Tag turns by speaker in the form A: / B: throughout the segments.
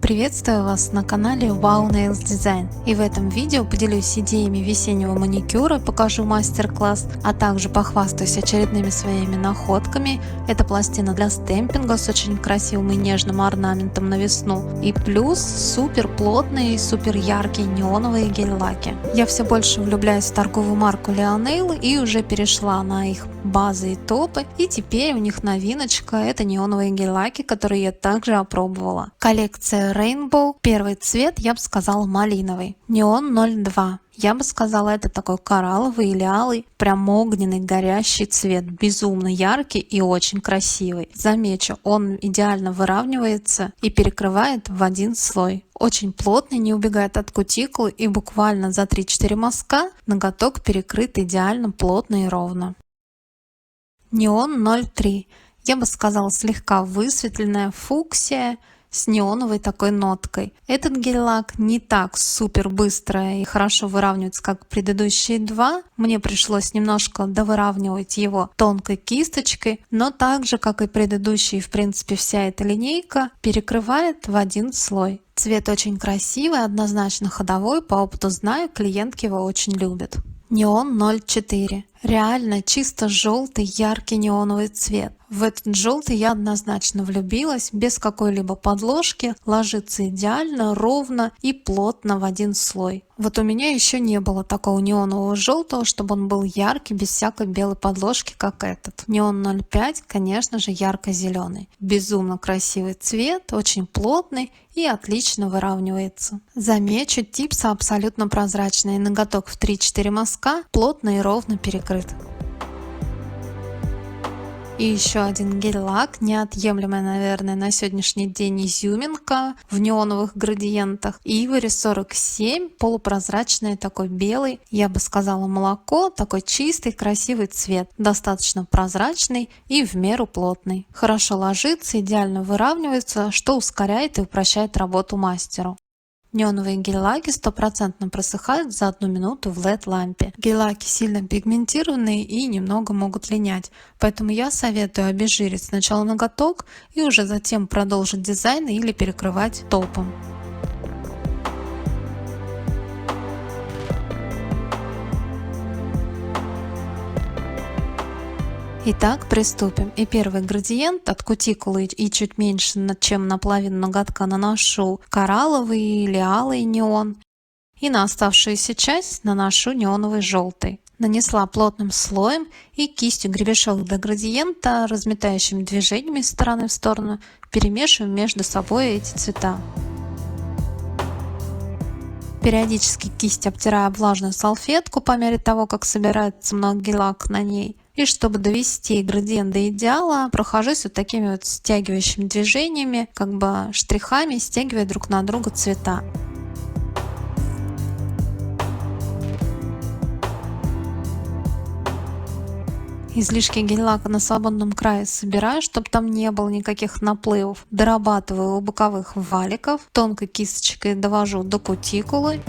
A: Приветствую вас на канале Wow Nails Design, и в этом видео поделюсь идеями весеннего маникюра, покажу мастер-класс, а также похвастаюсь очередными своими находками. Это пластина для стемпинга с очень красивым и нежным орнаментом на весну, и плюс супер плотные и супер яркие неоновые гель-лаки. Я все больше влюбляюсь в торговую марку Lionel и уже перешла на их базы и топы, и теперь у них новиночка — это неоновые гель-лаки, которые я также опробовала. Коллекция Rainbow, первый цвет, я бы сказала, малиновый, неон 02. Я бы сказала, это такой коралловый или алый, прям огненный, горящий цвет, безумно яркий и очень красивый. Замечу, он идеально выравнивается и перекрывает в один слой. Очень плотный, не убегает от кутикулы, и буквально за 3-4 мазка ноготок перекрыт идеально плотно и ровно. Неон 03. Я бы сказала, слегка высветленная фуксия с неоновой такой ноткой. Этот гель-лак не так супер быстро и хорошо выравнивается, как предыдущие два. Мне пришлось немножко довыравнивать его тонкой кисточкой, но так же, как и предыдущие, в принципе, вся эта линейка перекрывает в один слой. Цвет очень красивый, однозначно ходовой, по опыту знаю, клиентки его очень любят. Неон 04. Реально чисто желтый, яркий неоновый цвет. В этот желтый я однозначно влюбилась, без какой-либо подложки, ложится идеально, ровно и плотно в один слой. Вот у меня еще не было такого неонового желтого, чтобы он был яркий, без всякой белой подложки, как этот. Неон 05, конечно же, ярко-зеленый. Безумно красивый цвет, очень плотный и отлично выравнивается. Замечу, типсы абсолютно прозрачные, ноготок в 3-4 мазка плотно и ровно перекрыт. И еще один гель-лак, неотъемлемая, наверное, на сегодняшний день изюминка в неоновых градиентах. Ivory 47, полупрозрачный, такой белый, я бы сказала, молоко, такой чистый, красивый цвет, достаточно прозрачный и в меру плотный. Хорошо ложится, идеально выравнивается, что ускоряет и упрощает работу мастеру. Неоновые гель-лаки 100% просыхают за 1 минуту в LED-лампе. Гель-лаки сильно пигментированные и немного могут линять, поэтому я советую обезжирить сначала ноготок и уже затем продолжить дизайн или перекрывать топом. Итак, приступим. И первый градиент от кутикулы и чуть меньше, чем наполовину ноготка, наношу коралловый или алый неон. И на оставшуюся часть наношу неоновый желтый. Нанесла плотным слоем и кистью гребешок до градиента разметающими движениями из стороны в сторону перемешиваю между собой эти цвета. Периодически кисть обтираю влажную салфетку по мере того, как собирается много гель-лак на ней. И чтобы довести градиент до идеала, прохожусь вот такими вот стягивающими движениями, как бы штрихами, стягивая друг на друга цвета. Излишки гель-лака на свободном крае собираю, чтобы там не было никаких наплывов. Дорабатываю у боковых валиков, тонкой кисточкой довожу до кутикулы.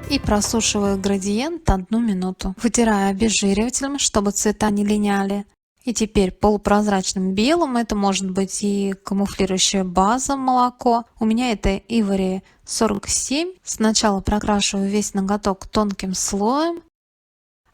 A: И просушиваю градиент 1 минуту. Вытираю обезжиривателем, чтобы цвета не линяли. И теперь полупрозрачным белым, это может быть и камуфлирующая база молоко. У меня это Ivory 47. Сначала прокрашиваю весь ноготок тонким слоем,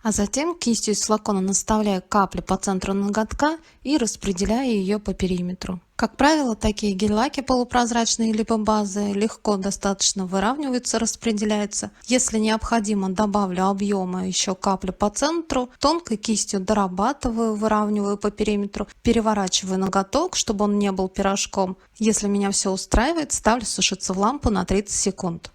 A: а затем кистью из флакона наставляю капли по центру ноготка и распределяю ее по периметру. Как правило, такие гель-лаки полупрозрачные либо базы легко достаточно выравниваются, распределяются. Если необходимо, добавлю объема еще капли по центру, тонкой кистью дорабатываю, выравниваю по периметру, переворачиваю ноготок, чтобы он не был пирожком. Если меня все устраивает, ставлю сушиться в лампу на 30 секунд.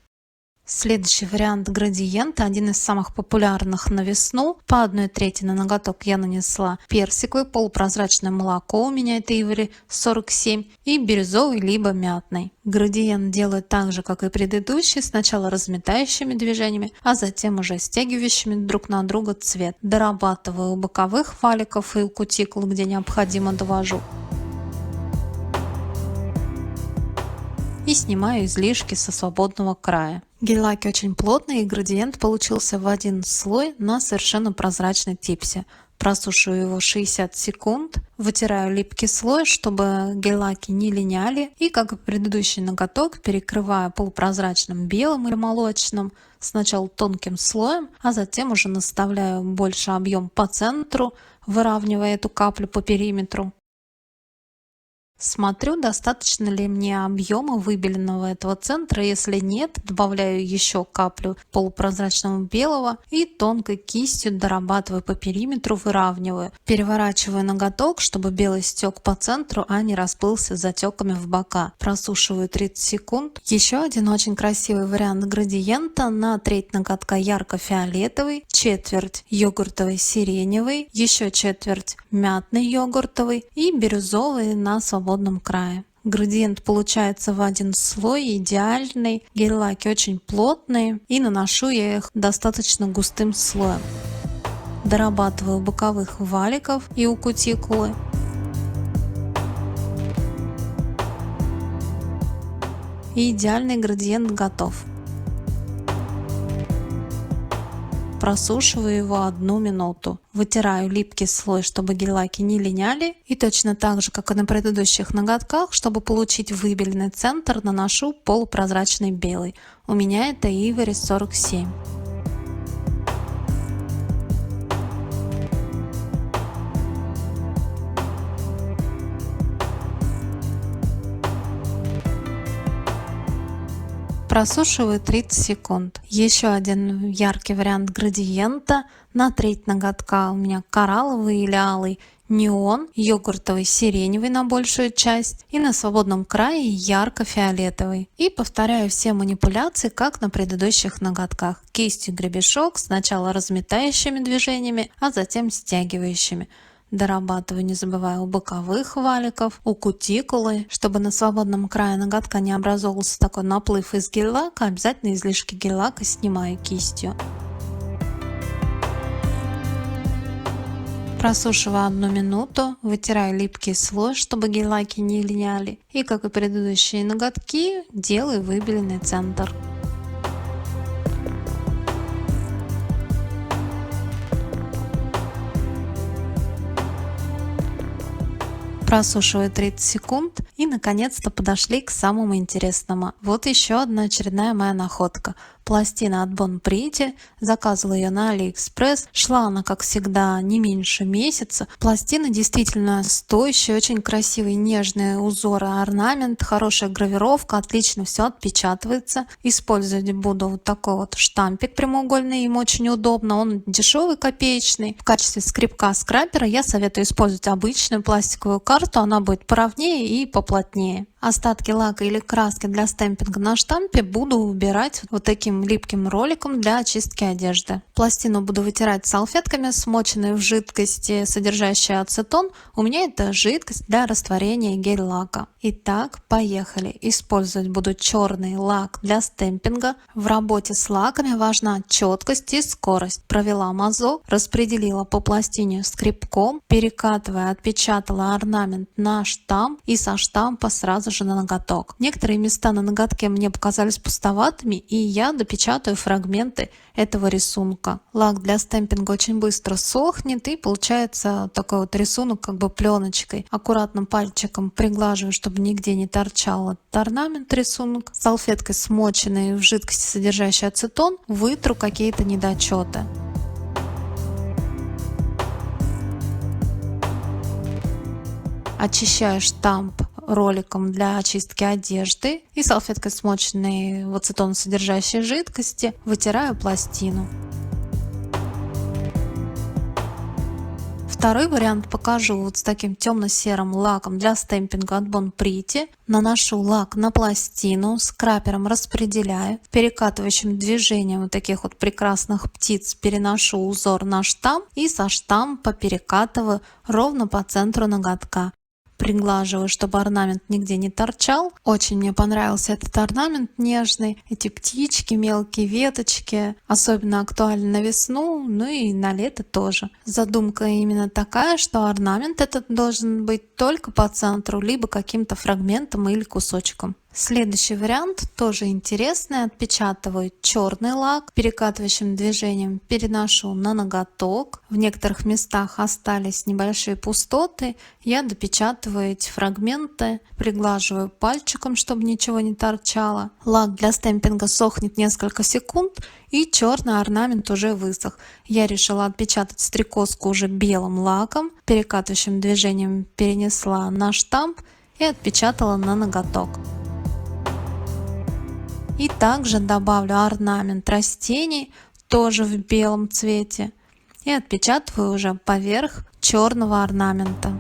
A: Следующий вариант градиента, один из самых популярных на весну. По 1/3 на ноготок я нанесла персиковый, полупрозрачное молоко, у меня это Ivory 47, и бирюзовый либо мятный. Градиент делаю так же, как и предыдущий, сначала разметающими движениями, а затем уже стягивающими друг на друга цвет. Дорабатываю у боковых валиков и у кутикул, где необходимо, довожу. И снимаю излишки со свободного края. Гель-лаки очень плотные, и градиент получился в один слой на совершенно прозрачной типсе. Просушиваю его 60 секунд, вытираю липкий слой, чтобы гель-лаки не линяли, и, как и предыдущий ноготок, перекрываю полупрозрачным белым или молочным, сначала тонким слоем, а затем уже наставляю больше объем по центру, выравнивая эту каплю по периметру. Смотрю, достаточно ли мне объема выбеленного этого центра. Если нет, добавляю еще каплю полупрозрачного белого и тонкой кистью дорабатываю по периметру, выравниваю. Переворачиваю ноготок, чтобы белый стек по центру, а не расплылся затеками в бока. Просушиваю 30 секунд. Еще один очень красивый вариант градиента: на треть ноготка ярко-фиолетовый, четверть йогуртовый сиреневый, еще четверть мятный йогуртовый и бирюзовый на свободном крае. Градиент получается в один слой, идеальный. Гель-лаки очень плотные, и наношу я их достаточно густым слоем. Дорабатываю у боковых валиков и у кутикулы. И идеальный градиент готов. Просушиваю его 1 минуту. Вытираю липкий слой, чтобы гель-лаки не линяли. И точно так же, как и на предыдущих ноготках, чтобы получить выбеленный центр, наношу полупрозрачный белый. У меня это Ivory 47. Просушиваю 30 секунд. Еще один яркий вариант градиента: на треть ноготка у меня коралловый или алый, неон, йогуртовый сиреневый на большую часть и на свободном крае ярко-фиолетовый. И повторяю все манипуляции, как на предыдущих ноготках. Кистью гребешок, сначала разметающими движениями, а затем стягивающими. Дорабатываю, не забывая, у боковых валиков, у кутикулы. Чтобы на свободном крае ноготка не образовался такой наплыв из гель-лака, обязательно излишки гель-лака снимаю кистью. Просушиваю 1 минуту, вытираю липкий слой, чтобы гель-лаки не линяли. И, как и предыдущие ноготки, делаю выбеленный центр. Просушиваю 30 секунд и наконец-то подошли к самому интересному. Вот еще одна очередная моя находка. Пластина от Bon Priti. Заказывала ее на AliExpress. Шла она, как всегда, не меньше месяца. Пластина действительно стоящая, очень красивый нежный узор и орнамент, хорошая гравировка, отлично все отпечатывается. Использовать буду вот такой вот штампик прямоугольный, им очень удобно. Он дешевый, копеечный. В качестве скребка-скрапера я советую использовать обычную пластиковую карту, она будет поровнее и поплотнее. Остатки лака или краски для стемпинга на штампе буду убирать вот таким липким роликом для очистки одежды. Пластину буду вытирать салфетками, смоченной в жидкости, содержащей ацетон. У меня это жидкость для растворения гель-лака. Итак, поехали. Использовать буду черный лак для стемпинга. В работе с лаками важна четкость и скорость. Провела мазок, распределила по пластине скребком, перекатывая, отпечатала орнамент на штамп и со штампа сразу же на ноготок. Некоторые места на ноготке мне показались пустоватыми, и я допечатаю фрагменты этого рисунка. Лак для стемпинга очень быстро сохнет, и получается такой вот рисунок как бы пленочкой. Аккуратно пальчиком приглаживаю, чтобы нигде не торчал этот орнамент, рисунок. Салфеткой, смоченной в жидкости, содержащей ацетон, вытру какие-то недочеты. Очищаю штамп роликом для очистки одежды и салфеткой, смоченной в ацетон содержащей жидкости, вытираю пластину. Второй вариант покажу вот с таким темно-серым лаком для стемпинга от Bon Priti. Наношу лак на пластину, скрапером распределяю, перекатывающим движением вот таких вот прекрасных птиц переношу узор на штамп и со штампа перекатываю ровно по центру ноготка. Приглаживаю, чтобы орнамент нигде не торчал. Очень мне понравился этот орнамент нежный. Эти птички, мелкие веточки. Особенно актуально на весну, ну и на лето тоже. Задумка именно такая, что орнамент этот должен быть только по центру, либо каким-то фрагментом или кусочком. Следующий вариант тоже интересный. Отпечатываю черный лак, перекатывающим движением переношу на ноготок. В некоторых местах остались небольшие пустоты. Я допечатываю эти фрагменты, приглаживаю пальчиком, чтобы ничего не торчало. Лак для стемпинга сохнет несколько секунд, и черный орнамент уже высох. Я решила отпечатать стрекозку уже белым лаком, перекатывающим движением перенесла на штамп и отпечатала на ноготок. И также добавлю орнамент растений, тоже в белом цвете, и отпечатываю уже поверх черного орнамента.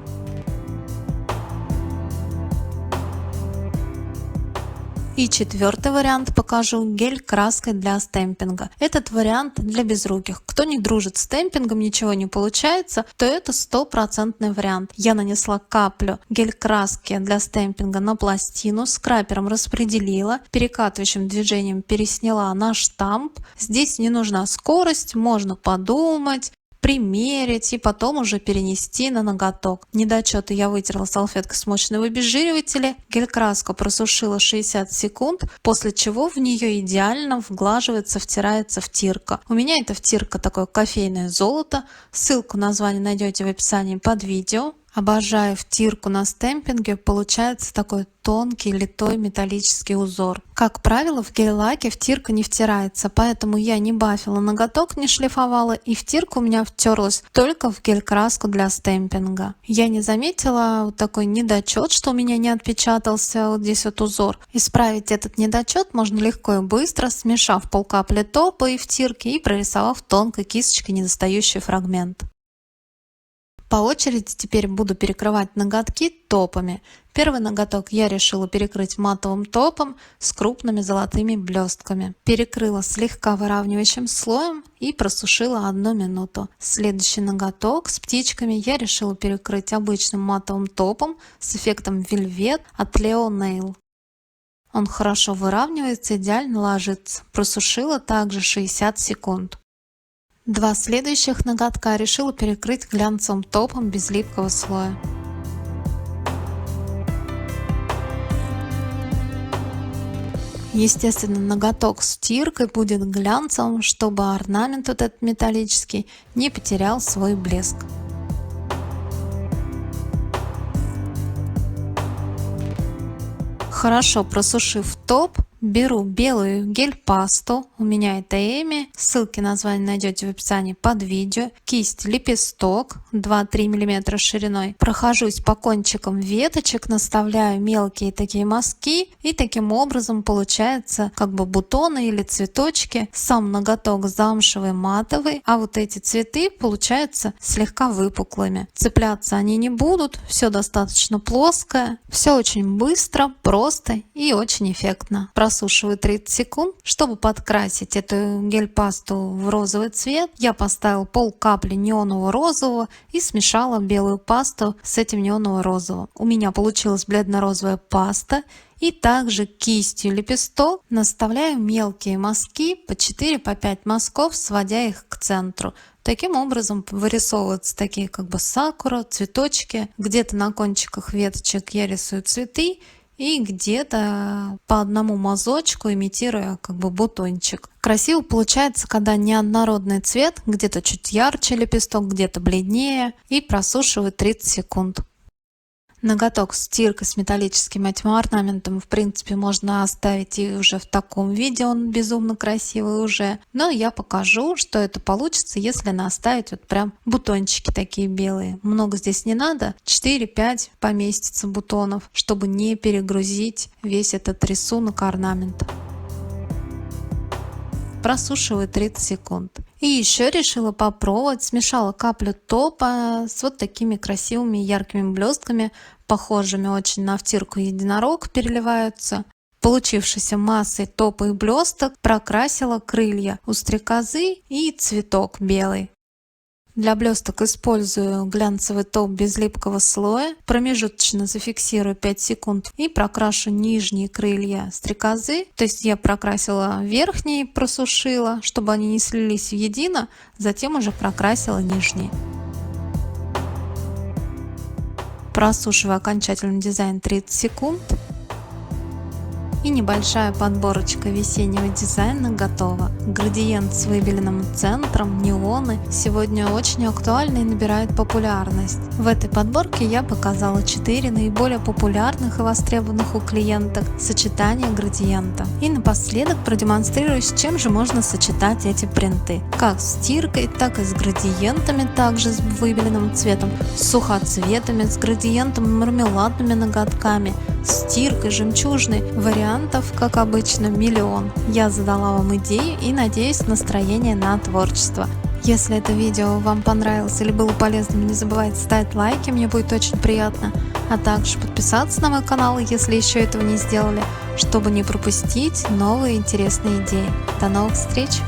A: И четвертый вариант покажу гель-краской для стемпинга. Этот вариант для безруких. Кто не дружит с стемпингом, ничего не получается, то это стопроцентный вариант. Я нанесла каплю гель-краски для стемпинга на пластину, скрапером распределила, перекатывающим движением пересняла на штамп. Здесь не нужна скорость, можно подумать, примерить и потом уже перенести на ноготок. Недочеты я вытерла салфеткой смоченной в обезжиривателе, гель-краску просушила 60 секунд, после чего в нее идеально вглаживается, втирается втирка. У меня эта втирка такое кофейное золото, ссылку на название найдете в описании под видео. Обожаю втирку на стемпинге, получается такой тонкий литой металлический узор. Как правило, в гель-лаке втирка не втирается, поэтому я не бафила ноготок, не шлифовала, и втирка у меня втерлась только в гель-краску для стемпинга. Я не заметила вот такой недочет, что у меня не отпечатался вот здесь вот узор. Исправить этот недочет можно легко и быстро, смешав полкапли топа и втирки и прорисовав тонкой кисточкой недостающий фрагмент. По очереди теперь буду перекрывать ноготки топами. Первый ноготок я решила перекрыть матовым топом с крупными золотыми блестками. Перекрыла слегка выравнивающим слоем и просушила 1 минуту. Следующий ноготок с птичками я решила перекрыть обычным матовым топом с эффектом вельвет от Leo Nail. Он хорошо выравнивается, идеально ложится. Просушила также 60 секунд. Два следующих ноготка решила перекрыть глянцевым топом без липкого слоя. Естественно, ноготок с втиркой будет глянцевым, чтобы орнамент вот этот металлический не потерял свой блеск. Хорошо просушив топ, беру белую гель-пасту, у меня это Эми, ссылки на название найдете в описании под видео, кисть лепесток 2-3 мм шириной, прохожусь по кончикам веточек, наставляю мелкие такие мазки, и таким образом получается как бы бутоны или цветочки. Сам ноготок замшевый, матовый, а вот эти цветы получаются слегка выпуклыми. Цепляться они не будут, все достаточно плоское, все очень быстро, просто и очень эффектно. Просушиваю 30 секунд. Чтобы подкрасить эту гель-пасту в розовый цвет, я поставила полкапли неонового розового и смешала белую пасту с этим неоново-розовым. У меня получилась бледно-розовая паста. И также кистью лепесток наставляю мелкие мазки по 4-5 мазков, сводя их к центру. Таким образом вырисовываются такие как бы сакура, цветочки. Где-то на кончиках веточек я рисую цветы, и где-то по одному мазочку имитируя как бы бутончик. Красиво получается, когда неоднородный цвет, где-то чуть ярче лепесток, где-то бледнее, и просушиваю 30 секунд. Ноготок с стиркой с металлическим этим орнаментом в принципе можно оставить и уже в таком виде, он безумно красивый уже. Но я покажу, что это получится, если наставить вот прям бутончики такие белые. Много здесь не надо, 4-5 поместится бутонов, чтобы не перегрузить весь этот рисунок орнамента. Просушиваю 30 секунд. И еще решила попробовать, смешала каплю топа с вот такими красивыми яркими блестками, похожими очень на втирку единорог, переливаются. Получившейся массой топа и блесток прокрасила крылья у стрекозы и цветок белый. Для блесток использую глянцевый топ без липкого слоя, промежуточно зафиксирую 5 секунд и прокрашу нижние крылья стрекозы. То есть я прокрасила верхние, просушила, чтобы они не слились в едино, затем уже прокрасила нижние. Просушиваю окончательный дизайн 30 секунд. и небольшая подборочка весеннего дизайна готова. Градиент с выбеленным центром, неоны сегодня очень актуальны и набирают популярность. В этой подборке я показала 4 наиболее популярных и востребованных у клиенток сочетания градиента. И напоследок продемонстрирую, с чем же можно сочетать эти принты. Как с стиркой, так и с градиентами, также с выбеленным цветом, с сухоцветами, с градиентом и мармеладными ноготками, стиркой, жемчужной. Вариантов, как обычно, миллион. Я задала вам идею и надеюсь настроение на творчество. Если это видео вам понравилось или было полезным, не забывайте ставить лайки, мне будет очень приятно. А также подписаться на мой канал, если еще этого не сделали, чтобы не пропустить новые интересные идеи. До новых встреч!